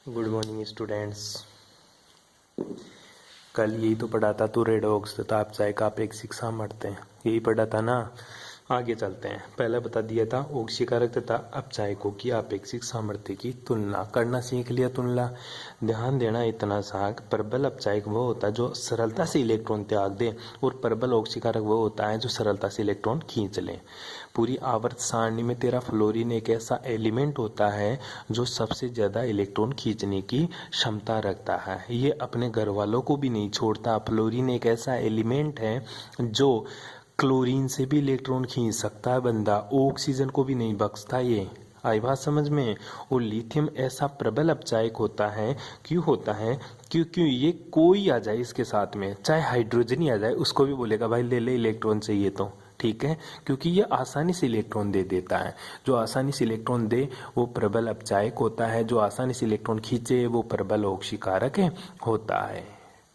Good morning students. कल यही तो पढ़ा था तू रेडॉक्स तथा अपचायक अपेक्षिक सामर्थ्य, यही पढ़ा था ना। आगे चलते हैं। पहले बता दिया था ओक्सीकारक तथा अपचायकों की अपेक्षिक सामर्थ्य की तुलना करना सीख लिया। तुलना ध्यान देना इतना सा, प्रबल अपचायक वो होता है जो सरलता से इलेक्ट्रॉन त्याग दे और प्रबल ओक्सीकारक वो होता है जो सरलता से इलेक्ट्रॉन खींच ले। पूरी आवर्त सारणी में तेरा फ्लोरीन एक ऐसा एलिमेंट होता है जो सबसे ज़्यादा इलेक्ट्रॉन खींचने की क्षमता रखता है। ये अपने घर वालों को भी नहीं छोड़ता। फ्लोरीन एक ऐसा एलिमेंट है जो क्लोरीन से भी इलेक्ट्रॉन खींच सकता है बंदा, ऑक्सीजन को भी नहीं बख्शता। ये आई बात समझ में। और लिथियम ऐसा प्रबल अपचायक होता है। क्यों होता है? क्योंकि ये कोई आ जाए इसके साथ में, चाहे हाइड्रोजन ही आ जाए, उसको भी बोलेगा भाई ले ले इलेक्ट्रॉन चाहिए तो, ठीक है। क्योंकि ये आसानी से इलेक्ट्रॉन दे देता है। जो आसानी से इलेक्ट्रॉन दे वो प्रबल अपचायक होता है, जो आसानी से इलेक्ट्रॉन खींचे वो प्रबल ऑक्सीकारक होता है।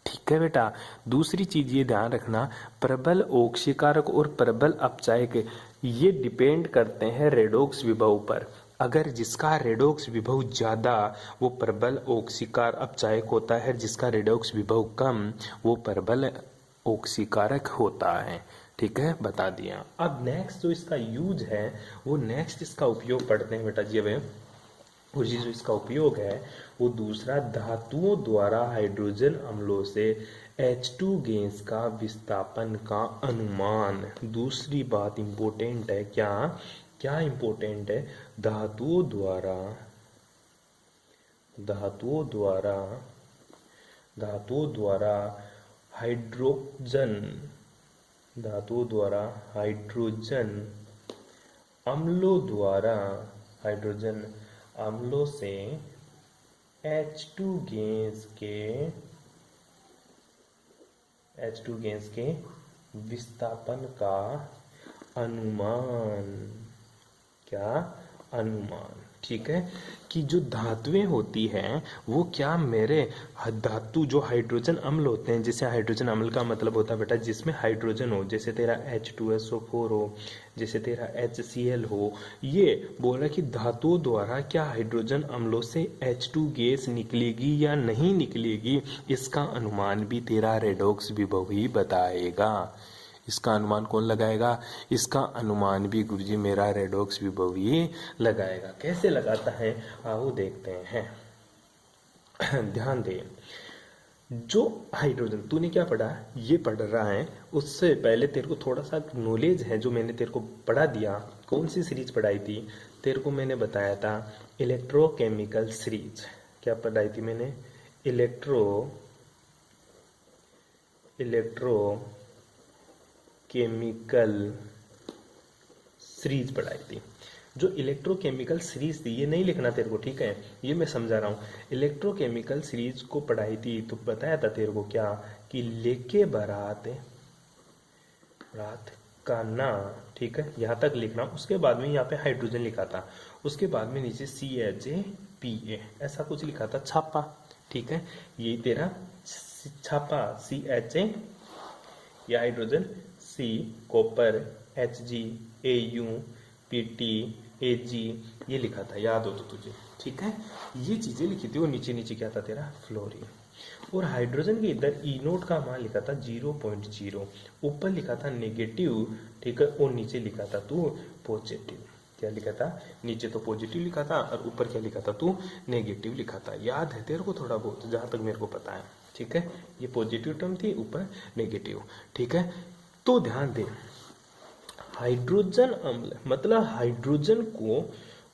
ठीक है बेटा। दूसरी चीज ये ध्यान रखना, प्रबल ऑक्सीकारक और प्रबल अपचायक ये डिपेंड करते हैं रेडॉक्स विभव पर। अगर जिसका रेडॉक्स विभव ज्यादा वो प्रबल ऑक्सीकार अपचायक होता है, जिसका रेडॉक्स विभव कम वो प्रबल ऑक्सीकारक होता है। ठीक है, बता दिया। अब नेक्स्ट जो इसका यूज है वो नेक्स्ट इसका उपयोग पढ़ते हैं बेटा जी। अब और ये जो इसका उपयोग है वो दूसरा, धातुओं द्वारा हाइड्रोजन अम्लों से H2 गैस का विस्थापन का अनुमान। दूसरी बात इंपॉर्टेंट है। क्या क्या इंपॉर्टेंट है? धातुओं द्वारा धातुओं द्वारा धातुओं द्वारा हाइड्रोजन धातुओं द्वारा हाइड्रोजन अम्लों द्वारा हाइड्रोजन अम्लों से H2 गैस के विस्थापन का अनुमान। क्या अनुमान? ठीक है। कि जो धातुएं होती हैं वो क्या मेरे धातु जो हाइड्रोजन अम्ल होते हैं, जैसे हाइड्रोजन अम्ल का मतलब होता है बेटा जिसमें हाइड्रोजन हो, जैसे तेरा H2SO4 हो, जैसे तेरा HCl हो। ये बोल रहा है कि धातुओं द्वारा क्या हाइड्रोजन अम्लों से H2 गैस निकलेगी या नहीं निकलेगी, इसका अनुमान भी तेरा रेडॉक्स विभव ही बताएगा। इसका अनुमान कौन लगाएगा? इसका अनुमान भी गुरुजी मेरा रेडॉक्स विभव ही लगाएगा। कैसे लगाता है आओ देखते हैं। ध्यान दे, जो हाइड्रोजन तूने क्या पढ़ा, ये पढ़ रहा है, उससे पहले तेरे को थोड़ा सा नॉलेज है जो मैंने तेरे को पढ़ा दिया। कौन सी सीरीज पढ़ाई थी तेरे को? मैंने बताया था इलेक्ट्रोकेमिकल सीरीज। क्या पढ़ाई थी मैंने? इलेक्ट्रोकेमिकल सीरीज पढ़ाई थी। जो इलेक्ट्रोकेमिकल सीरीज थी, ये नहीं लिखना तेरे को, ठीक है, ये मैं समझा रहा हूँ। इलेक्ट्रोकेमिकल सीरीज को पढ़ाई थी तो बताया था तेरे को क्या कि लेके बारात रात का ना, ठीक है, यहाँ तक लिखना। उसके बाद में यहाँ पे हाइड्रोजन लिखा था, उसके बाद में नीचे CHAPA ऐसा कुछ लिखा था, छापा। ठीक है, ये तेरा छापा CHA या hydrogen, C copper, HgAu PT Ag ये लिखा था, याद हो तो तुझे, ठीक है। ये चीजें लिखी थी और नीचे नीचे क्या था तेरा फ्लोरीन। और हाइड्रोजन के इधर E नोट का मान लिखा था 0.0, ऊपर लिखा था नेगेटिव, ठीक है, और नीचे लिखा था तू पॉजिटिव। क्या लिखा था? नीचे तो पॉजिटिव लिखा था और ऊपर क्या लिखा था तू? नेगेटिव लिखा था। याद है तेरे को थोड़ा बहुत, जहां तक मेरे को पता है, ठीक है। ये पॉजिटिव टर्म थी, ऊपर नेगेटिव, ठीक है। तो ध्यान दे, हाइड्रोजन अम्ल मतलब हाइड्रोजन को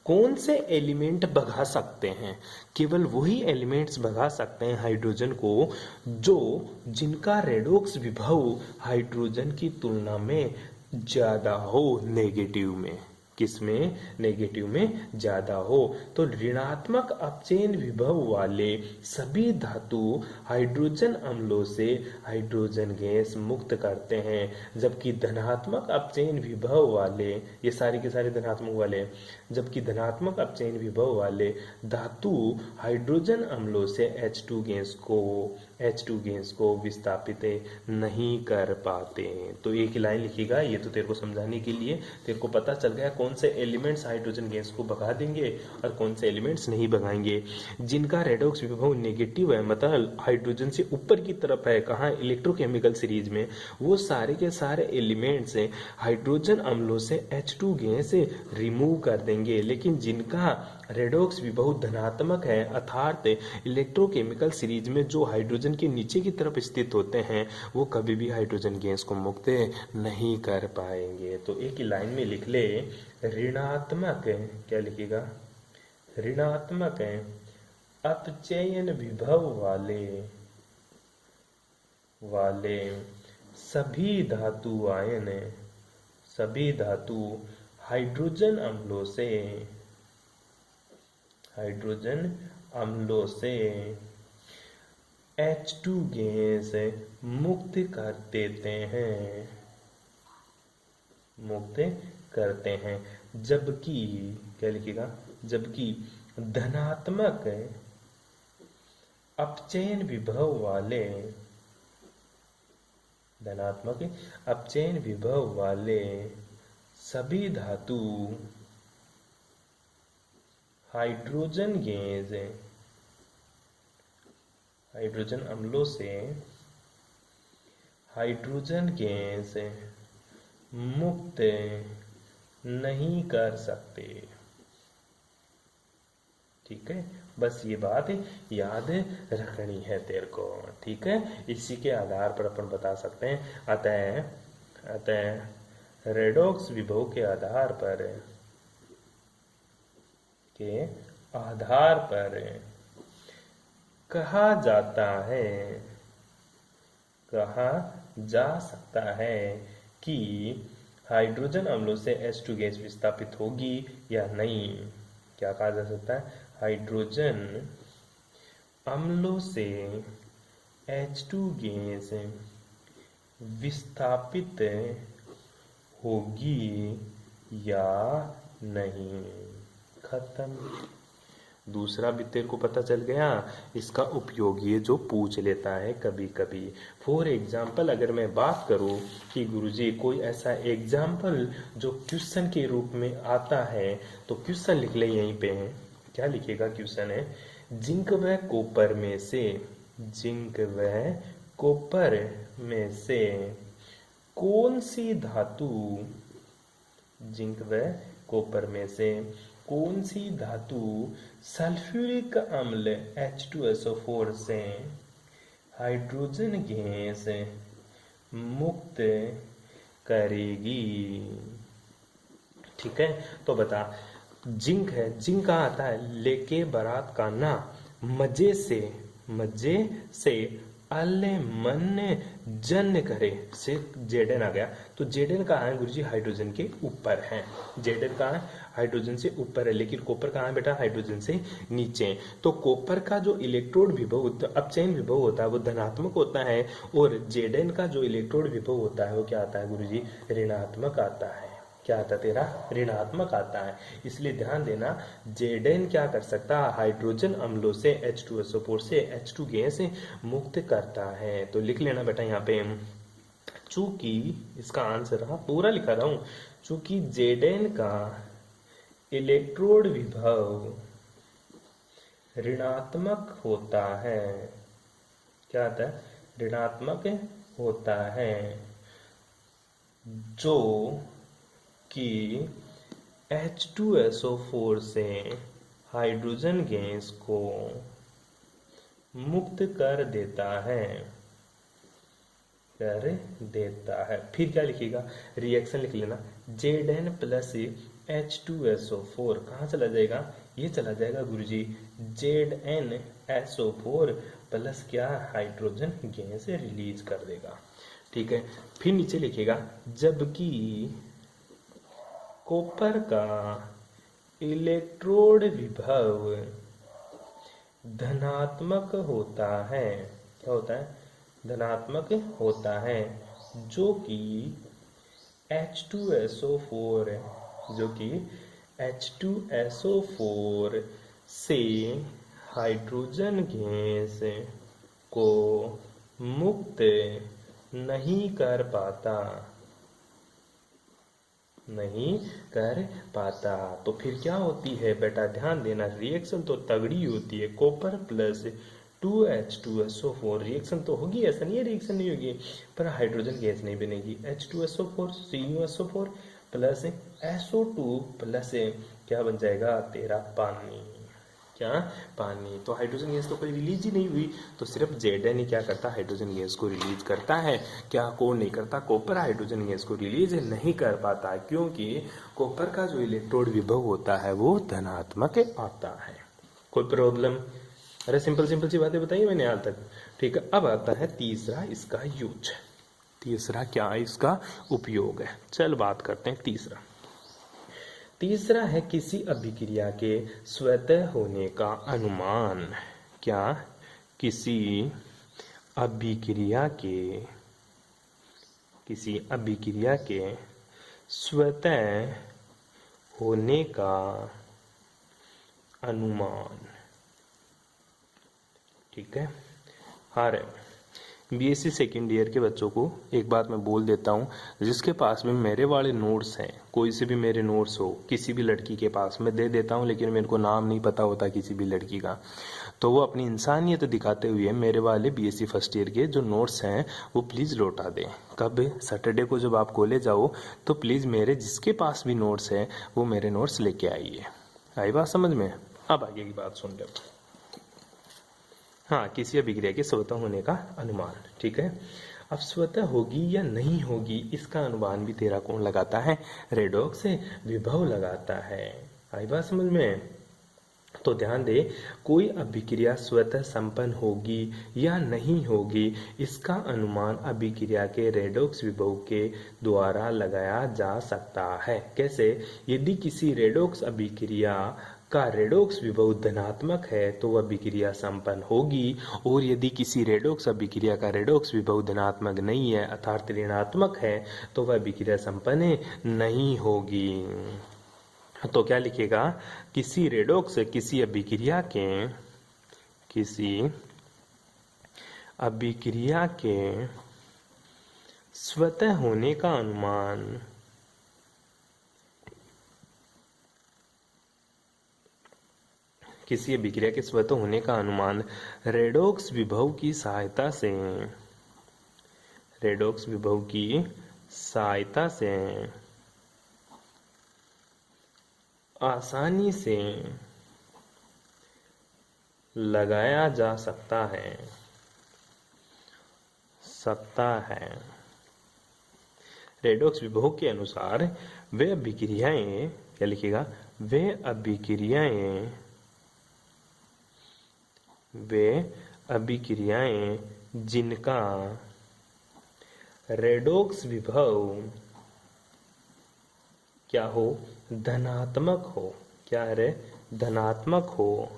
कौन से एलिमेंट भगा सकते हैं? केवल वही एलिमेंट्स भगा सकते हैं हाइड्रोजन को जो जिनका रेडॉक्स विभव हाइड्रोजन की तुलना में ज्यादा हो, नेगेटिव में। किसमें? नेगेटिव में ज्यादा हो। तो ऋणात्मक अपचयन विभव वाले सभी धातु हाइड्रोजन अम्लों से हाइड्रोजन गैस मुक्त करते हैं, जबकि धनात्मक अपचयन विभव वाले, ये सारे के सारे धनात्मक वाले, जबकि धनात्मक अपचयन विभव वाले धातु हाइड्रोजन अम्लों से H2 गैस को विस्थापित नहीं कर पाते। तो एक लाइन लिखिएगा, ये तो तेरे को समझाने के लिए, तेरे को पता चल गया कौन कौन से एलिमेंट्स हाइड्रोजन गैस को भगा देंगे और कौन से एलिमेंट्स नहीं भगाएंगे। जिनका रेडॉक्स विभव नेगेटिव है, मतलब हाइड्रोजन से ऊपर की तरफ है, कहाँ, इलेक्ट्रोकेमिकल सीरीज में, वो सारे के सारे एलिमेंट्स हाइड्रोजन अम्लों से H2 गैस रिमूव कर देंगे। लेकिन जिनका रेडॉक्स विभव धनात्मक है, अर्थात इलेक्ट्रोकेमिकल सीरीज में जो हाइड्रोजन के नीचे की तरफ स्थित होते हैं, वो कभी भी हाइड्रोजन गैस को मुक्त नहीं कर पाएंगे। तो एक ही लाइन में लिख ले, ऋणात्मक, क्या लिखेगा, ऋणात्मक अपचयन विभव वाले सभी धातु आयन, सभी धातु हाइड्रोजन अम्लों से H2 गैस मुक्त कर देते हैं, जबकि, क्या लिखेगा, जबकि धनात्मक अपचयन विभव वाले सभी धातु हाइड्रोजन अम्लों से हाइड्रोजन गैस मुक्त नहीं कर सकते। ठीक है, बस ये बात याद रखनी है तेरे को। ठीक है, इसी के आधार पर अपन बता सकते हैं, अतः रेडॉक्स विभव के आधार पर कहा जा सकता है कि हाइड्रोजन अम्लों से H2 गैस विस्थापित होगी या नहीं। क्या कहा जा सकता है, हाइड्रोजन अम्लों से H2 गैस विस्थापित होगी या नहीं। खत्म। दूसरा भी तेरे को पता चल गया। इसका उपयोग ये जो पूछ लेता है कभी कभी। फॉर एग्जाम्पल अगर मैं बात करूं कि गुरुजी कोई ऐसा एग्जाम्पल जो क्वेश्चन के रूप में आता है, तो क्वेश्चन लिख ले यहीं पे है। क्या लिखेगा, क्वेश्चन है, जिंक व कॉपर में से कौन सी धातु, जिंक व कॉपर में से कौन सी धातु सल्फ्यूरिक अम्ल H2SO4 से हाइड्रोजन गैस मुक्त करेगी। ठीक है, तो बता, जिंक है, जिंक कहाँ आता है, लेके बारात का ना, मजे से अल्ले मन जन करे से जेडन आ गया। तो जेडन कहाँ है गुरुजी, हाइड्रोजन के ऊपर है। जेडन कहाँ है, हाइड्रोजन से ऊपर है। लेकिन कॉपर कहाँ है बेटा, हाइड्रोजन से नीचे। तो कॉपर का जो इलेक्ट्रोड विभव, अपचयन विभव होता है, वो धनात्मक होता है, और जेडन का जो इलेक्ट्रोड विभव होता है वो क्या आता है गुरुजी, ऋणात्मक आता है। क्या आता है तेरा, ऋणात्मक आता है। इसलिए ध्यान देना, जेडन क्या कर सकता है, हाइड्रोजन अम्लों से H2SO4 से H2 गैस मुक्त करता है। तो लिख लेना बेटा यहाँ पे, चूंकि इसका आंसर पूरा लिखा रहा हूं, चूंकि जेडन का इलेक्ट्रोड विभव ऋणात्मक होता है, क्या आता है, ऋणात्मक होता है, जो कि H2SO4 से हाइड्रोजन गैस को मुक्त कर देता है। फिर क्या लिखेगा, रिएक्शन लिख लेना, Zn प्लस H2SO4 कहाँ चला जाएगा, ये चला जाएगा गुरुजी ZnSO4 प्लस क्या, हाइड्रोजन गैस रिलीज कर देगा। ठीक है, फिर नीचे लिखेगा, जबकि कॉपर का इलेक्ट्रोड विभव धनात्मक होता है, क्या होता है, धनात्मक होता है, जो कि H2SO4 से हाइड्रोजन गैस को मुक्त नहीं कर पाता। नहीं कर पाता। तो फिर क्या होती है बेटा, ध्यान देना, रिएक्शन तो तगड़ी होती है। कॉपर प्लस 2H2SO4 रिएक्शन तो होगी, ऐसा नहीं है रिएक्शन नहीं होगी, पर हाइड्रोजन गैस नहीं बनेगी। H2SO4 CuSO4 plus SO2 plus क्या बन जाएगा तेरा, पानी। क्या, पानी। तो हाइड्रोजन गैस तो कोई रिलीज ही नहीं हुई, तो सिर्फ Zn ही क्या करता, हाइड्रोजन गैस को रिलीज करता है। क्या कौन नहीं करता, कॉपर हाइड्रोजन गैस को रिलीज नहीं कर पाता, क्योंकि कॉपर का जो इलेक्ट्रोड विभव होता है वो धनात्मक आता है। कोई प्रॉब्लम? अरे सिंपल सिंपल सी बातें बताई मैंने यहाँ तक। ठीक है, अब आता है तीसरा इसका यूज। तीसरा क्या इसका उपयोग है, चल बात करते हैं तीसरा। तीसरा है किसी अभिक्रिया के स्वतः होने का अनुमान। क्या, किसी अभिक्रिया के स्वतः होने का अनुमान। ठीक है, हार बीएससी सेकेंड ईयर के बच्चों को एक बात मैं बोल देता हूँ, जिसके पास में मेरे वाले नोट्स हैं, कोई से भी मेरे नोट्स हो किसी भी लड़की के पास मैं दे देता हूँ, लेकिन मेरे को नाम नहीं पता होता किसी भी लड़की का, तो वो अपनी इंसानियत दिखाते हुए मेरे वाले बीएससी फर्स्ट ईयर के जो नोट्स हैं वो प्लीज़ लौटा दें। कब? सैटरडे को जब आप कॉलेज आओ तो प्लीज़ मेरे जिसके पास भी नोट्स हैं वो मेरे नोट्स लेके आइए। आई बात समझ में? अब आगे की बात सुन लो। हाँ, किसी अभिक्रिया के स्वतः होने का अनुमान। ठीक है, अब स्वतः होगी या नहीं होगी इसका अनुमान भी तेरा कौन लगाता है, रेडॉक्स विभव लगाता है। आई बात समझ में? तो ध्यान दे, कोई अभिक्रिया स्वतः संपन्न होगी या नहीं होगी इसका अनुमान अभिक्रिया के रेडॉक्स विभव के द्वारा लगाया जा सकता है। कैसे? यदि किसी रेडॉक्स अभिक्रिया का रेडॉक्स विभव धनात्मक है तो वह अभिक्रिया संपन्न होगी, और यदि किसी रेडॉक्स अभिक्रिया का रेडॉक्स विभव धनात्मक नहीं है अर्थात ऋणात्मक है तो वह अभिक्रिया संपन्न नहीं होगी। तो क्या लिखेगा, किसी रेडॉक्स किसी अभिक्रिया के स्वतः होने का अनुमान किसी अभिक्रिया के स्वतः होने का अनुमान रेडॉक्स विभव की सहायता से आसानी से लगाया जा सकता है। रेडॉक्स विभव के अनुसार वे अभिक्रियाएं, क्या लिखेगा, वे अभिक्रियाएं जिनका रेडॉक्स विभव क्या हो, धनात्मक हो। क्या है रे? धनात्मक हो,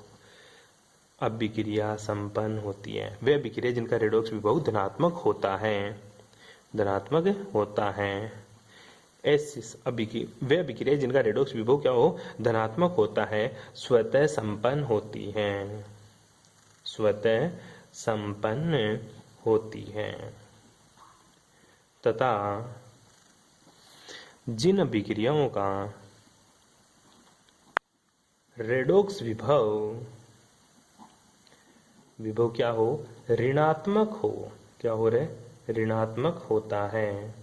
अभिक्रिया संपन्न होती है। वे अभिक्रिया जिनका रेडॉक्स विभव धनात्मक होता है, ऐसी वे अभिक्रिया जिनका रेडॉक्स विभव क्या हो, धनात्मक होता है, स्वतः संपन्न होती हैं तथा जिन अभिक्रियाओं का रेडॉक्स विभव क्या हो, ऋणात्मक हो। क्या हो रे? ऋणात्मक होता है,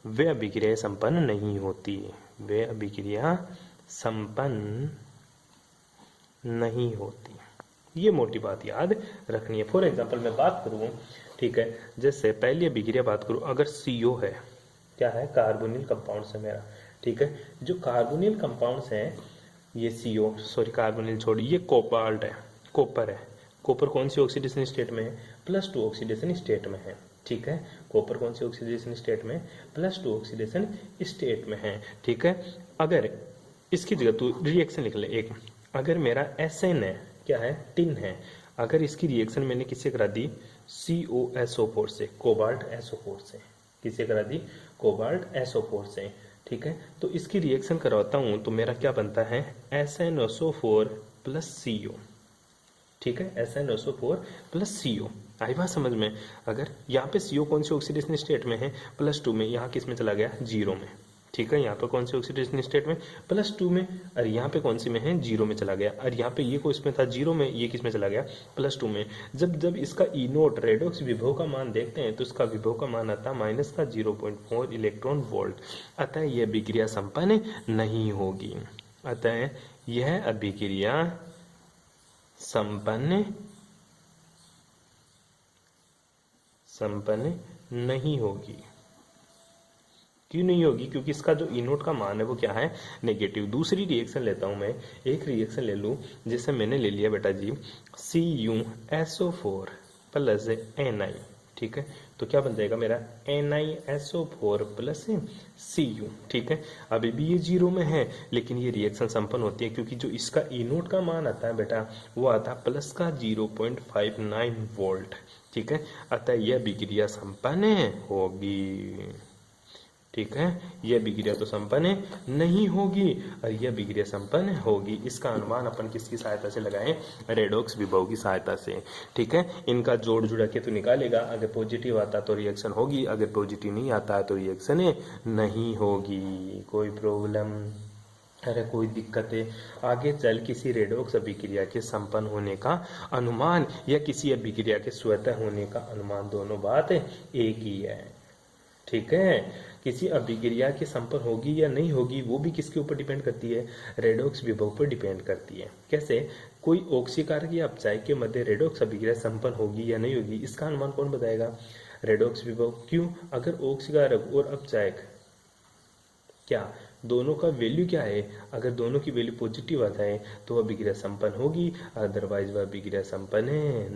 वे अभिक्रिया संपन्न नहीं होती। वे अभिक्रिया संपन्न नहीं होती। ये मोटी बात याद रखनी है। फॉर एग्जाम्पल मैं बात करूं, ठीक है, जैसे पहली अभिक्रिया बात करूं, अगर CO है, क्या है, कार्बोनिल कंपाउंड्स है मेरा। ठीक है, जो कार्बोनिल कंपाउंड्स हैं ये कार्बोनिल छोड़ी, ये कोबाल्ट है, कॉपर है। कॉपर कौन सी ऑक्सीडेशन स्टेट में है, +2 ऑक्सीडेशन स्टेट में है। ठीक है, कॉपर कौन सी ऑक्सीडेशन स्टेट में, +2 ऑक्सीडेशन स्टेट में है। ठीक है, अगर इसकी जगह तू रिएक्शन लिख ले एक, अगर मेरा SN है, क्या है, टिन है, अगर इसकी रिएक्शन मैंने किससे करा दी, COSO4 से, कोबाल्ट SO4 से, किससे करा दी, कोबाल्ट SO4 से। ठीक है, तो इसकी रिएक्शन करवाता हूं तो मेरा क्या बनता है, SnSO4 + CO। ठीक है, SnSO4 + CO। आई बात समझ में? अगर यहाँ पे CO कौन सी ऑक्सीडेशन स्टेट में है, +2 में, यहाँ किस में चला गया, 0 में। ठीक है, यहाँ पर कौन सी ऑक्सीडेशन स्टेट में, +2 में, और यहाँ पे कौन सी में है, 0 में चला गया, और यहाँ पे ये को इसमें था 0 में, ये किस में चला गया, +2 में। जब जब इसका ई नोट रेडॉक्स विभव का मान देखते हैं तो इसका विभव का मान आता है -0.4 इलेक्ट्रॉन वोल्ट। अतः यह अभिक्रिया संपन्न नहीं होगी, अतः यह अभिक्रिया संपन्न नहीं होगी। क्यों नहीं होगी, क्योंकि इसका जो ई नोट का मान है वो क्या है, नेगेटिव। दूसरी रिएक्शन लेता हूं मैं, एक रिएक्शन ले लूं, जैसे मैंने ले लिया बेटा जी CuSO4 प्लस Ni, ठीक है, तो क्या बन जाएगा मेरा NiSO4 प्लस Cu, ठीक है। अभी भी ये 0 में है, लेकिन ये रिएक्शन संपन्न होती है क्योंकि जो इसका ई नोट का मान आता है बेटा वो आता है प्लस का 0.59 वोल्ट, ठीक है। अतः यह अभिक्रिया संपन्न होगी, ठीक है। यह अभिक्रिया तो संपन्न नहीं होगी और यह अभिक्रिया संपन्न होगी। इसका अनुमान अपन किसकी सहायता से लगाएं, रेडॉक्स विभव की सहायता से, ठीक है। इनका जोड़ जुड़ा के तो निकालेगा, अगर पॉजिटिव आता तो रिएक्शन होगी, अगर पॉजिटिव नहीं आता है तो रिएक्शन नहीं होगी। कोई प्रॉब्लम, अरे कोई दिक्कत है, आगे चल किसी रेडॉक्स अभिक्रिया के संपन्न होने का अनुमान या किसी अभिक्रिया के स्वतः होने का अनुमान, दोनों बात एक ही है, ठीक है। किसी अभिक्रिया की संपन्न होगी या नहीं होगी वो भी किसके ऊपर डिपेंड करती है, रेडॉक्स विभव पर डिपेंड करती है। कैसे, कोई ऑक्सीकारक या अपचायक के मध्य रेडॉक्स अभिक्रिया संपन्न होगी या नहीं होगी, इसका अनुमान कौन बताएगा, रेडॉक्स विभव। क्यों, अगर ऑक्सीकारक और अपचायक क्या दोनों का वैल्यू क्या है, अगर दोनों की वैल्यू पॉजिटिव आता है तो वह अभिक्रिया संपन्न होगी, अदरवाइज वह अभिक्रिया संपन्न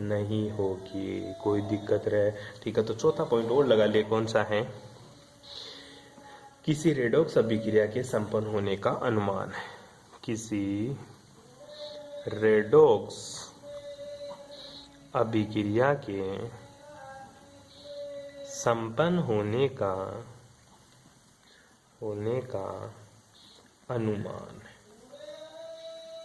नहीं होगी। कोई दिक्कत रहे, ठीक है। तो चौथा पॉइंट और लगा ले, कौन सा है, किसी रेडॉक्स अभिक्रिया के संपन्न होने का अनुमान है। किसी रेडॉक्स अभिक्रिया के संपन्न होने का अनुमान,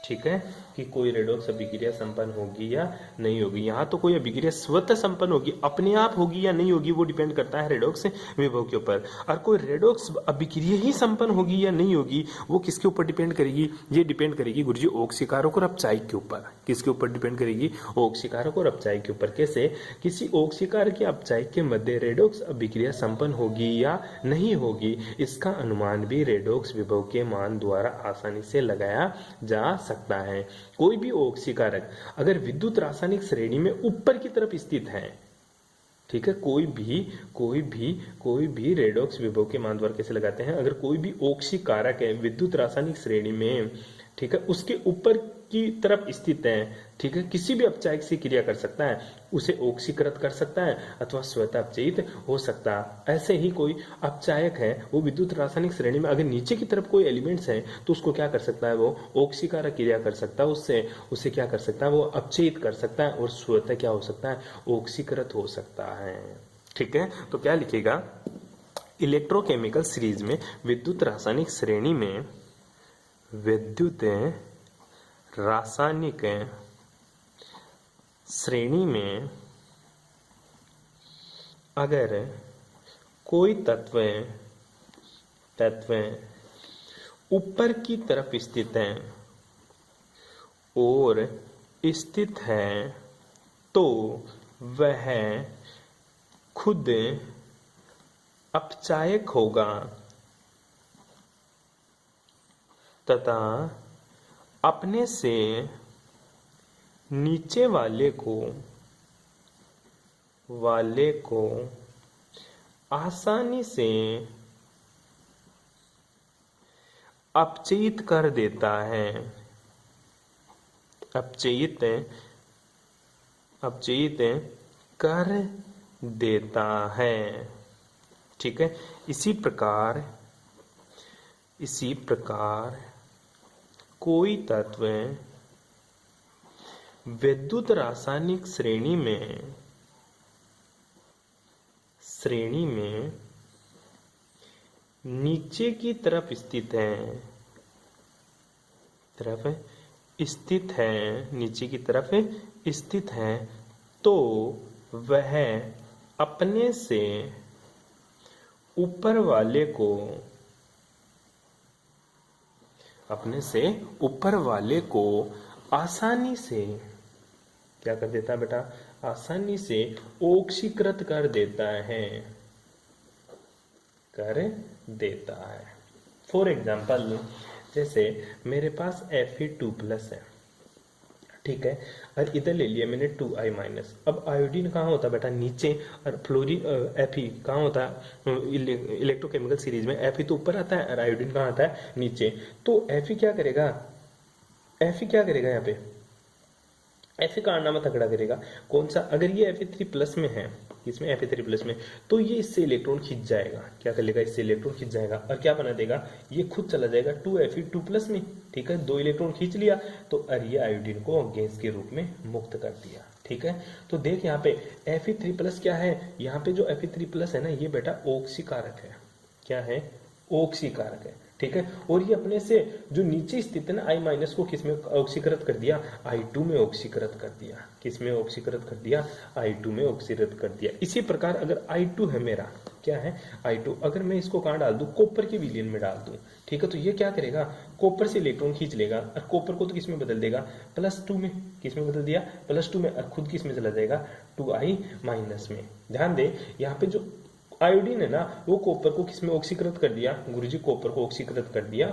ठीक है, कि कोई रेडॉक्स अभिक्रिया संपन्न होगी या नहीं होगी। यहाँ तो कोई अभिक्रिया स्वतः संपन्न होगी, अपने आप होगी या नहीं होगी वो डिपेंड करता है रेडॉक्स विभव के ऊपर। और कोई रेडॉक्स अभिक्रिया ही संपन्न होगी या नहीं होगी वो किसके ऊपर डिपेंड करेगी, ये डिपेंड करेगी गुरुजी ऑक्सीकारक और अपचायक के ऊपर। किसके ऊपर डिपेंड करेगी, ऑक्सीकारक और अपचायक के ऊपर। कैसे, किसी ऑक्सीकारक या अपचायक के मध्य रेडॉक्स अभिक्रिया संपन्न होगी या नहीं होगी, इसका अनुमान भी रेडॉक्स विभव के मान द्वारा आसानी से लगाया जा सकता है। कोई भी ऑक्सीकारक अगर विद्युत रासायनिक श्रेणी में ऊपर की तरफ स्थित है, ठीक है, कोई भी रेडॉक्स विभव के मान द्वारा कैसे लगाते हैं, अगर कोई भी ऑक्सीकारक है विद्युत रासायनिक श्रेणी में, ठीक है, उसके ऊपर की तरफ स्थित है, ठीक है, किसी भी अपचायक से क्रिया कर सकता है, उसे ऑक्सीकृत कर सकता है अथवा स्वतः अपचयित हो सकता है। ऐसे ही कोई अपचायक है वो विद्युत रासायनिक श्रेणी में अगर नीचे की तरफ कोई एलिमेंट्स है तो उसको क्या कर सकता है, वो ऑक्सीकारक क्रिया कर सकता है, उससे क्या कर सकता है, वो अपचयित कर सकता है और स्वतः क्या हो सकता है, ऑक्सीकृत हो सकता है, ठीक है। तो क्या लिखेगा, इलेक्ट्रोकेमिकल सीरीज में विद्युत रासायनिक श्रेणी में अगर कोई तत्व ऊपर की तरफ स्थित है और स्थित है तो वह खुद अपचायक होगा तथा अपने से नीचे वाले को आसानी से अपचयित कर देता है, अपचयित कर देता है, ठीक है। इसी प्रकार कोई तत्व विद्युत रासायनिक श्रेणी में नीचे की तरफ स्थित है तो वह अपने से ऊपर वाले को अपने से ऊपर वाले को आसानी से क्या कर देता है बेटा, आसानी से ऑक्सीकृत कर देता है, कर देता है। फॉर एग्जाम्पल, जैसे मेरे पास Fe2+ है, ठीक है, और इधर ले लिया मैंने 2I-। अब आयोडीन कहाँ होता है बेटा, नीचे, और फ्लोरीन Fe कहाँ होता है इलेक्ट्रोकेमिकल सीरीज में, Fe तो ऊपर आता है और आयोडीन कहाँ आता है, नीचे। तो Fe क्या करेगा, Fe क्या करेगा यहाँ पे, Fe कारनामा तगड़ा करेगा। कौन सा, अगर ये Fe3+ में है, इसमें Fe3+ में, तो ये इससे इलेक्ट्रॉन खींच जाएगा, क्या कर लेगा, इससे इलेक्ट्रॉन खींच जाएगा, और क्या बना देगा, ये खुद चला जाएगा 2Fe2+ में, ठीक है, 2 इलेक्ट्रॉन खींच लिया, तो और ये आयोडीन को गैस के रूप में मुक्त कर दिया, ठीक है। तो देख यहाँ पे Fe3+ क्या है, यहाँ पे जो Fe3+ है ना, ये बेटा ऑक्सीकारक है, क्या है, ऑक्सीकारक है, ठीक है। और ये अपने से जो नीचे स्थित है ना I- को किस में ऑक्सीकृत कर दिया, I2 में ऑक्सीकृत कर दिया, किस में ऑक्सीकृत कर दिया, I2 में ऑक्सीकृत कर दिया। इसी प्रकार अगर I2 है मेरा, क्या है I2, अगर मैं इसको कहाँ डाल दूं, कॉपर के विलयन में डाल दूं, ठीक है, तो ये क्या करेगा, कॉपर से इलेक्ट्रॉन खींच लेगा, और कॉपर को तो किस में बदल देगा, +2 में, किस में बदल दिया, +2 में, और खुद किस में चला जाएगा, 2I- में। ध्यान दे, यहाँ पे जो आयोडीन है ना, वो कॉपर को किसमें ऑक्सीकृत कर दिया, गुरुजी कॉपर को ऑक्सीकृत कर दिया,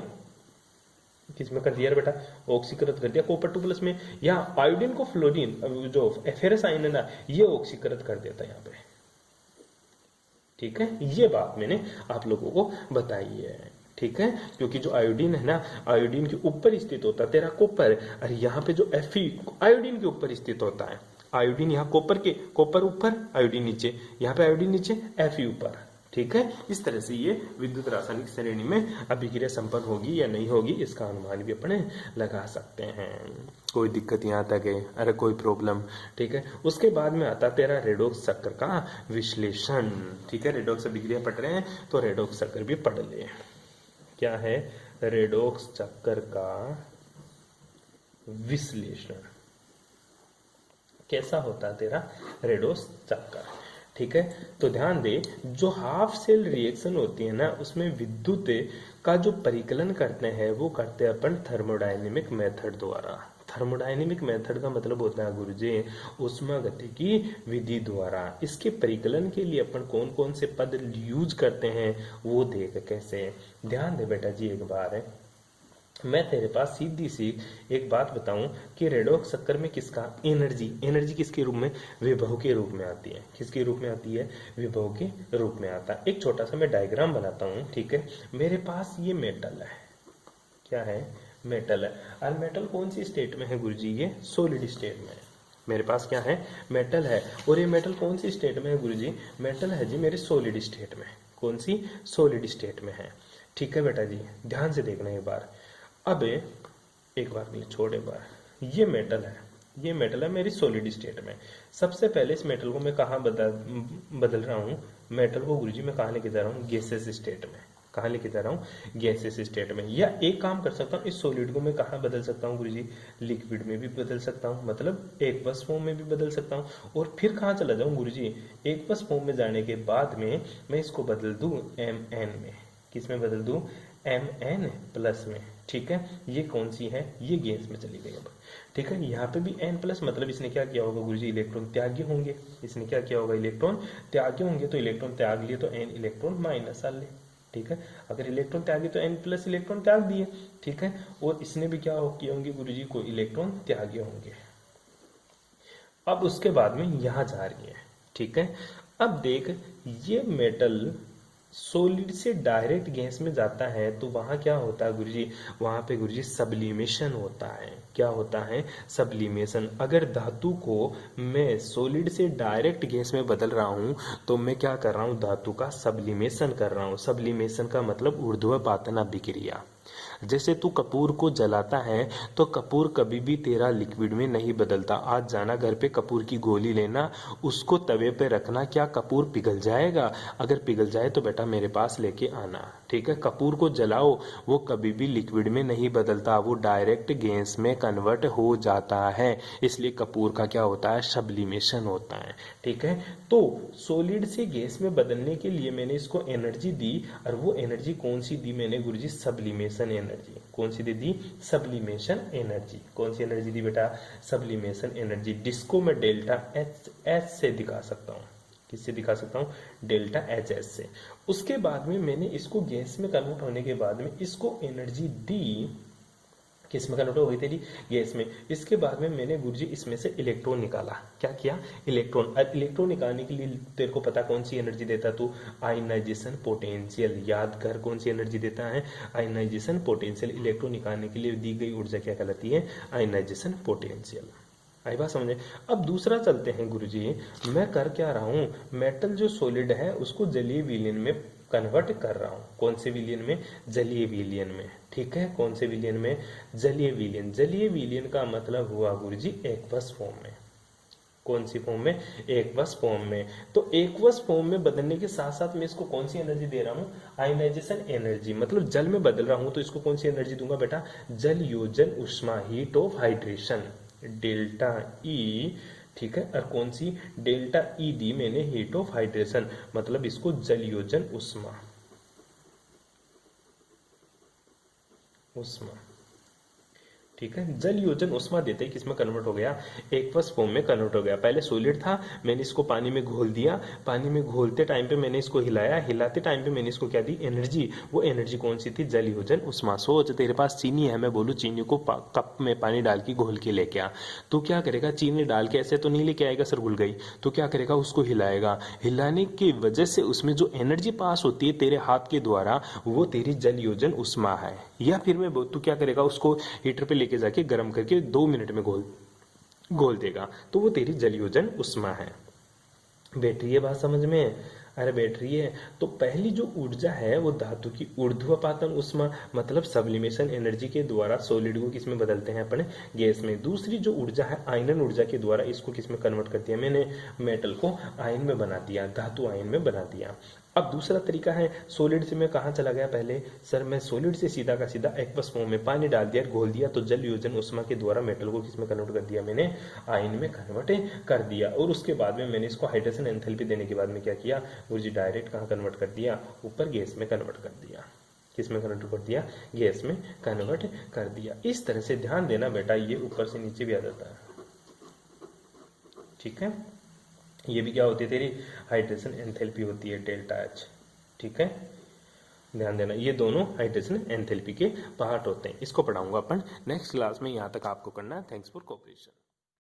किसमें कर दिया बेटा, ऑक्सीकृत कर दिया कॉपर 2+ में। या आयोडीन को फ्लोरीन, जो फेरस आयन है ना, ये ऑक्सीकृत कर देता है यहाँ पे, ठीक है। ये बात मैंने आप लोगों को बताई है, ठीक है, क्योंकि जो आयोडीन है ना, आयोडीन के ऊपर स्थित होता है तेरा कॉपर, और यहाँ पे जो Fe आयोडीन के ऊपर स्थित होता है, आयोडीन यहाँ कॉपर ऊपर, आयोडीन नीचे, यहाँ पे आयोडीन नीचे, Fe ऊपर, ठीक है। इस तरह से ये विद्युत रासायनिक श्रेणी में अभिक्रिया संपन्न होगी या नहीं होगी, इसका अनुमान भी अपने लगा सकते हैं। कोई दिक्कत यहाँ तक है, अरे कोई प्रॉब्लम, ठीक है। उसके बाद में आता तेरा रेडॉक्स चक्र का विश्लेषण, ठीक है, रेडॉक्स अभिक्रिया पढ़ रहे हैं तो रेडॉक्स चक्र भी पढ़ ले। क्या है, रेडॉक्स चक्र का विश्लेषण कैसा होता है तेरा रेडॉक्स चक्कर, ठीक है। तो ध्यान दे, जो हाफ सेल रिएक्शन होती है ना, उसमें विद्युत का जो परिकलन करते हैं वो करते हैं अपन थर्मोडायनेमिक मेथड द्वारा। थर्मोडायनेमिक मेथड का मतलब होता है गुरुजी उष्मागतिकी विधि द्वारा। इसके परिकलन के लिए अपन कौन कौन से पद यूज करते हैं वो देख कैसे। ध्यान दे बेटा जी, एक बार है मैं तेरे पास सीधी सी एक बात बताऊं कि रेडॉक्स चक्कर में किसका एनर्जी किसके रूप में, विभव के रूप में आती है। किसके रूप में आती है, विभव के रूप में आता है। एक छोटा सा मैं डायग्राम बनाता हूं, ठीक है। मेरे पास ये मेटल है, क्या है, मेटल है, और मेटल कौन सी स्टेट में है गुरुजी, ये सॉलिड स्टेट में है। मेरे पास क्या है, मेटल है, और ये मेटल कौन सी स्टेट में है गुरुजी, मेटल है जी मेरे सॉलिड स्टेट में। कौन सी, सॉलिड स्टेट में है, ठीक है बेटा जी। ध्यान से देखना एक बार, अब एक बार नहीं छोड़, एक बार, ये मेटल है मेरी सॉलिड स्टेट में। सबसे पहले इस मेटल को मैं कहाँ बदल रहा हूँ, मेटल को गुरुजी मैं कहाँ लेके जा रहा हूँ, गैसेस स्टेट में। कहाँ लेके जा रहा हूँ, गैसेस स्टेट में। या एक काम कर सकता हूँ, इस सॉलिड को मैं कहाँ बदल सकता हूँ गुरुजी, लिक्विड में भी बदल सकता हूँ, मतलब एक्वस फॉर्म में भी बदल सकता हूँ। और फिर कहाँ चला जाऊँ गुरुजी, एक्वस फॉर्म में जाने के बाद में मैं इसको बदल दूँ Mn में। किस में बदल दूँ, Mn+ में, ठीक है। ये कौन सी है, ये गैस में चली गई अब, ठीक है। यहाँ पे भी N+, मतलब इसने क्या किया होगा गुरुजी, इलेक्ट्रॉन त्याग्य होंगे। इसने क्या किया होगा, इलेक्ट्रॉन त्याग्य होंगे, तो इलेक्ट्रॉन त्याग लिए तो N इलेक्ट्रॉन माइनस आ ले, ठीक है। अगर इलेक्ट्रॉन त्यागी तो N+ इलेक्ट्रॉन त्याग दिए, ठीक है। और इसने भी क्या किए होंगे गुरुजी, को इलेक्ट्रॉन त्यागे होंगे। अब उसके बाद में यहां जा रही है, ठीक है। अब देख, ये मेटल सॉलिड से डायरेक्ट गैस में जाता है तो वहां क्या होता है गुरुजी, वहां पे गुरुजी सब्लिमेशन होता है। क्या होता है, सब्लिमेशन। अगर धातु को मैं सॉलिड से डायरेक्ट गैस में बदल रहा हूं तो मैं क्या कर रहा हूं, धातु का सब्लिमेशन कर रहा हूं। सब्लिमेशन का मतलब ऊर्ध्वपातन अभिक्रिया। जैसे तू कपूर को जलाता है तो कपूर कभी भी तेरा लिक्विड में नहीं बदलता। आज जाना घर पे कपूर की गोली लेना, उसको तवे पे रखना, क्या कपूर पिघल जाएगा? अगर पिघल जाए तो बेटा मेरे पास लेके आना, ठीक है। कपूर को जलाओ, वो कभी भी लिक्विड में नहीं बदलता, वो डायरेक्ट गैस में कन्वर्ट हो जाता है। इसलिए कपूर का क्या होता है, सब्लिमेशन होता है, ठीक है। तो सॉलिड से गैस में बदलने के लिए मैंने इसको एनर्जी दी, और वो एनर्जी कौन सी दी मैंने गुरुजी, सब्लिमेशन सब्लिमेशन एनर्जी। कौन सी दे दी? Sublimation energy. कौन सी एनर्जी दी बेटा? सब्लिमेशन एनर्जी, जिसको मैं डेल्टा एच से दिखा सकता हूँ। किससे दिखा सकता हूँ? डेल्टा एच एस से। उसके बाद में मैंने इसको गैस में कन्वर्ट होने के बाद में इसको एनर्जी दी, किस में कन्वर्ट हो गई तेरी? गैस में। इसके बाद में मैंने गुरुजी इसमें से इलेक्ट्रॉन निकाला। क्या किया? इलेक्ट्रॉन। अब इलेक्ट्रॉन निकालने के लिए तेरे को पता कौन सी एनर्जी देता तू? Ionisation potential. याद कर कौन सी एनर्जी देता है? Ionization potential. इलेक्ट्रॉन निकालने के लिए दी गई ऊर्जा क्या कहलाती है? Ionization potential. आई बात समझे? अब दूसरा चलते हैं गुरुजी। मैं कर क्या रहा हूं? मेटल जो सॉलिड है उसको जलीय विलयन में कन्वर्ट कर रहा हूं। कौन से विलयन में? जलीय विलयन में। ठीक है, कौन से विलयन में? जलीय विलयन। जलीय विलयन का मतलब हुआ गुरुजी एक्वस फॉर्म में। कौन सी फॉर्म में? एक्वस फॉर्म में। तो एक्वस फॉर्म में बदलने के साथ साथ मैं इसको कौन सी एनर्जी दे रहा हूं? Ionisation energy. मतलब जल में बदल रहा हूं तो इसको कौन सी एनर्जी दूंगा बेटा? जल योजन उष्मा, heat of hydration, delta E. ठीक है, और कौन सी? डेल्टा ई दी मैंने हीट ऑफ हाइड्रेशन, मतलब इसको जल योजन उष्मा। उष्मा, ठीक है, जल योजन उष्मा देते ही किसमें कन्वर्ट हो गया? एक्वस फॉर्म में कन्वर्ट हो गया। पहले सॉलिड था, मैंने इसको पानी में घोल दिया। पानी में घोलते टाइम पे मैंने इसको हिलाया, हिलाते टाइम पे मैंने इसको क्या दी? एनर्जी। वो एनर्जी कौन सी थी? जल योजन उष्मा। सोच, तेरे पास चीनी है, मैं बोलूँ चीनी को कप में पानी डाल के घोल के लेके आ, तो क्या करेगा? चीनी डाल के ऐसे तो नहीं लेके आएगा सर घुल गई, तो क्या करेगा? उसको हिलाएगा। हिलाने की वजह से उसमें जो एनर्जी पास होती है तेरे हाथ के द्वारा, वो तेरी जल योजन उष्मा है। या फिर मैं तू क्या करेगा? उसको हीटर पे लेके जाके गर्म करके 2 मिनट में घोल देगा, तो वो तेरी जल योजन उष्मा है। बैठ रही है बात समझ में? अरे बैठ रही है। तो पहली जो ऊर्जा है वो धातु की ऊर्ध्वपातन उष्मा, मतलब सब्लिमेशन एनर्जी के द्वारा सॉलिड को किसमें बदलते हैं? अपने गैस में। दूसरी जो ऊर्जा है आयनन ऊर्जा के द्वारा इसको किसमें कन्वर्ट कर दिया? मैंने मेटल को आयन में बना दिया, धातु आयन में बना दिया। अब दूसरा तरीका है, सॉलिड से मैं कहाँ चला गया? पहले सर मैं सॉलिड से सीधा का सीधा एक्वस फॉर्म में पानी डाल दिया, घोल दिया, तो जल योजन उष्मा के द्वारा मेटल को किसमें कन्वर्ट कर दिया? मैंने आयन में कन्वर्ट कर दिया। और उसके बाद में मैंने इसको हाइड्रेशन एंथैल्पी देने के बाद में क्या किया? मुझे डायरेक्ट कहाँ कन्वर्ट कर दिया? ऊपर गैस में कन्वर्ट कर दिया। किसमें कन्वर्ट कर दिया? गैस में कन्वर्ट कर दिया। इस तरह से ध्यान देना बेटा, ये ऊपर से नीचे भी आ जाता है। ठीक है, ये भी क्या होती है तेरी? हाइड्रेशन एंथैल्पी होती है, डेल्टा एच। ठीक है, ध्यान देना, ये दोनों हाइड्रेशन एंथैल्पी के पार्ट होते हैं। इसको पढ़ाऊंगा अपन नेक्स्ट क्लास में। यहां तक आपको करना है। Thanks for cooperation.